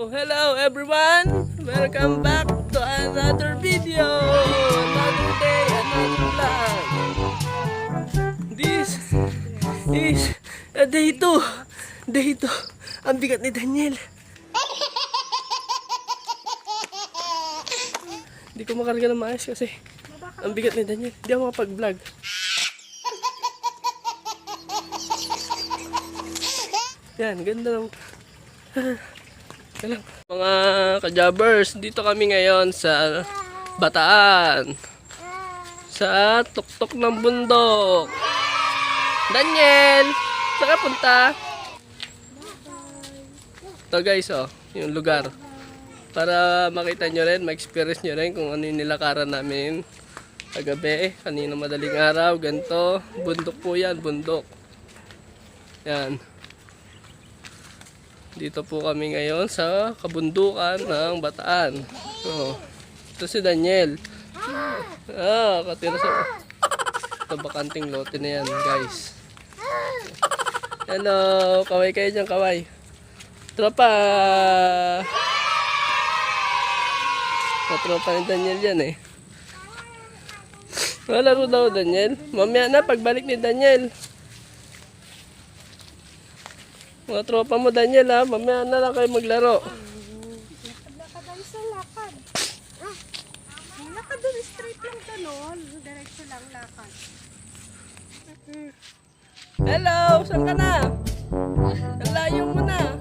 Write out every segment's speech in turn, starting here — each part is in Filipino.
Hello everyone! Welcome back to another video! Another day, another vlog! This is day 2! Day 2! Ang bigat ni Daniel! Hindi ko makarga ng maayos kasi ang bigat ni Daniel. Hindi ako makapag-vlog. Yan, ganda ng... Mga ka-jobbers, dito kami ngayon sa Bataan. Sa tuktok ng bundok. Daniel! Saan ka punta? Ito guys, oh, yung lugar. Para makita nyo rin, ma-experience nyo rin kung ano yung nilakaran namin kagabi, kanina madaling araw, ganito. Bundok po yan, bundok. Yan. Dito po kami ngayon sa kabundukan ng Bataan. Oh. Ito si Daniel. Katira sa ito bakanting lote na yan, guys. Hello, kaway kayo dyan, kaway. Tropa. Tropa ni Daniel yan eh. Malaro daw Daniel. Mamaya na pagbalik ni Daniel. Mga tropa mo Daniel ha, mamaya na lang kayo maglaro. Lakad lang sa lakad. Lakad doon, straight lang ganon. Diretso lang lakad. Hello, saan ka na? Ang layo mo na.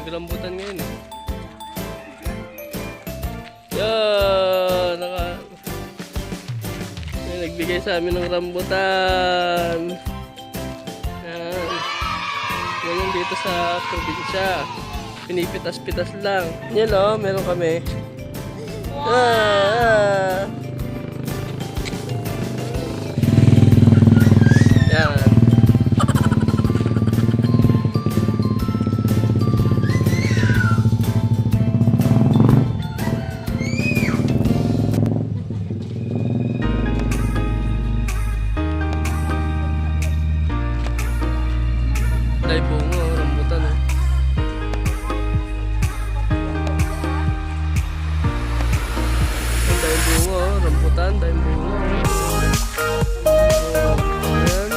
Rambutan ngayon eh. Yan, may nagbigay sa amin ng rambutan. Yan. Ngayon dito sa probinsya. Pinipitas-pitas lang. Yan o, meron kami. Wow! Yan. Dahil bunga, rambutan eh. Dahil bunga, rambutan, dahil bunga. Ayan.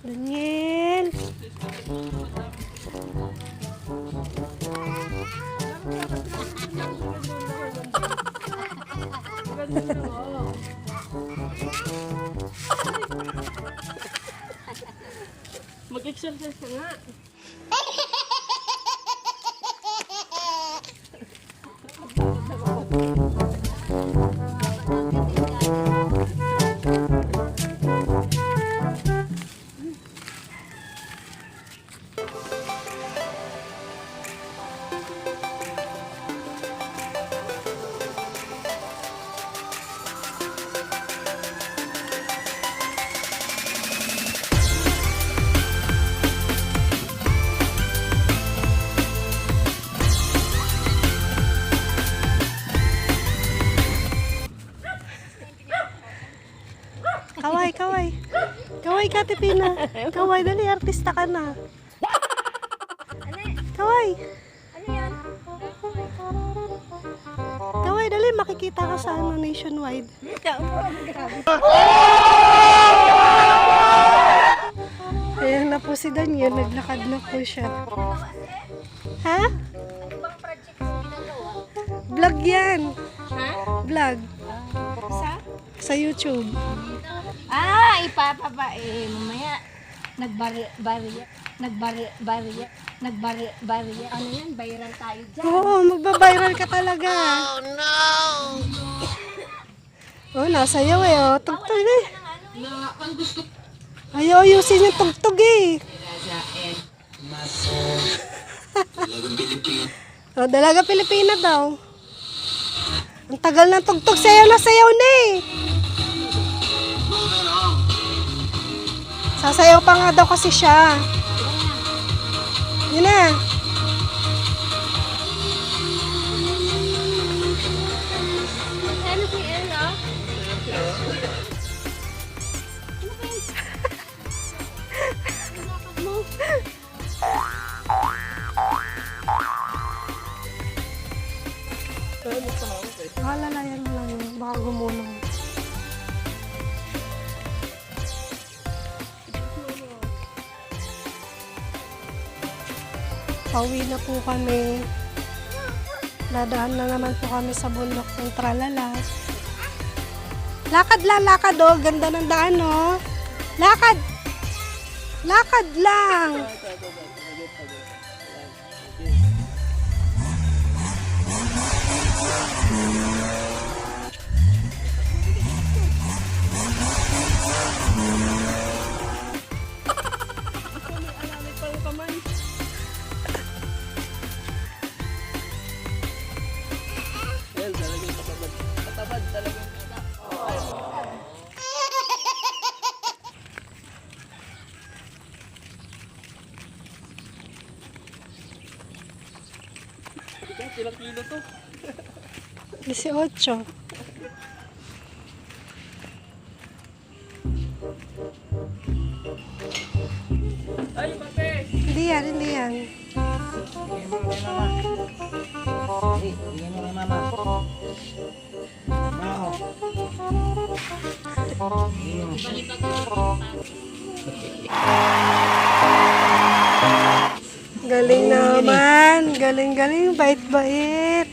Daniel! Mag-exercise ka nga. Kaway. Kaway, Katipina. Kaway, dali, artista ka na. Kaway. Ano yan? Kaway, dali, makikita ka sa ano, nationwide. Ayan na po si Daniel, naglakad na po siya. Ha? Ibang project yung ginagawa. Vlog yan. Ha? Vlog. Sa? Sa YouTube. Ipapapa. Mamaya. Nagbari. Ano yan? Viral tayo dyan. Oo, magbabiral ka talaga. Oh no! Oh, nasayaw eh. Oh. Tugtog eh. Ayaw ayusin yung tugtog eh. Oh, dalaga Pilipina daw. Ang tagal ng tugtog, sayaw na eh. Sasayaw pa nga daw kasi siya. Yun na. Ano si Ella? Malalayan mo lang yun. Baka gumulong. Pauwi na po kami. Dadaan na naman po kami sa bundok ng Tralala. Lakad lang, lakad oh. Ganda ng daan oh. Lakad! Lakad lang! Well, talagang patabad. Patabad talagang. Ilang kilo to? 18. Ay, mate! Hindi yan, hindi yan. Bigyan mo kay mama. Mao. Galing naman. Galing-galing. Bait-bait.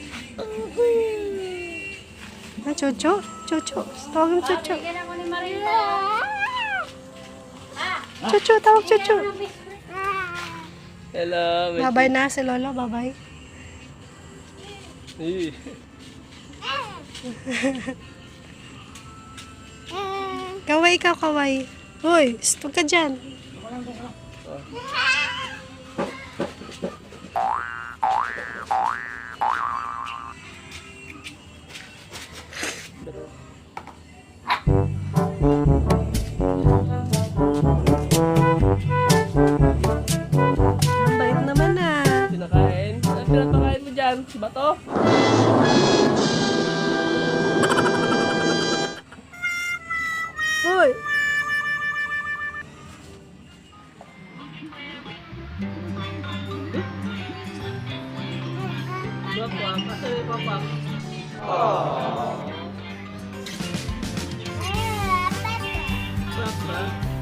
Ah, Chucho? Chucho. Tawag mo Chucho. Bigyan ako ni Marilo. Chucho, tawag Chucho. Hello, mate. Babay na si Lolo, babay. Eh. Kaway ka, kaway. Uy, stop ka dyan. Ang bait naman ah. Pinakain? Ano pinapakain mo dyan? Bato? Uy. Bakwak. Asa yung bakwak? Bakwak.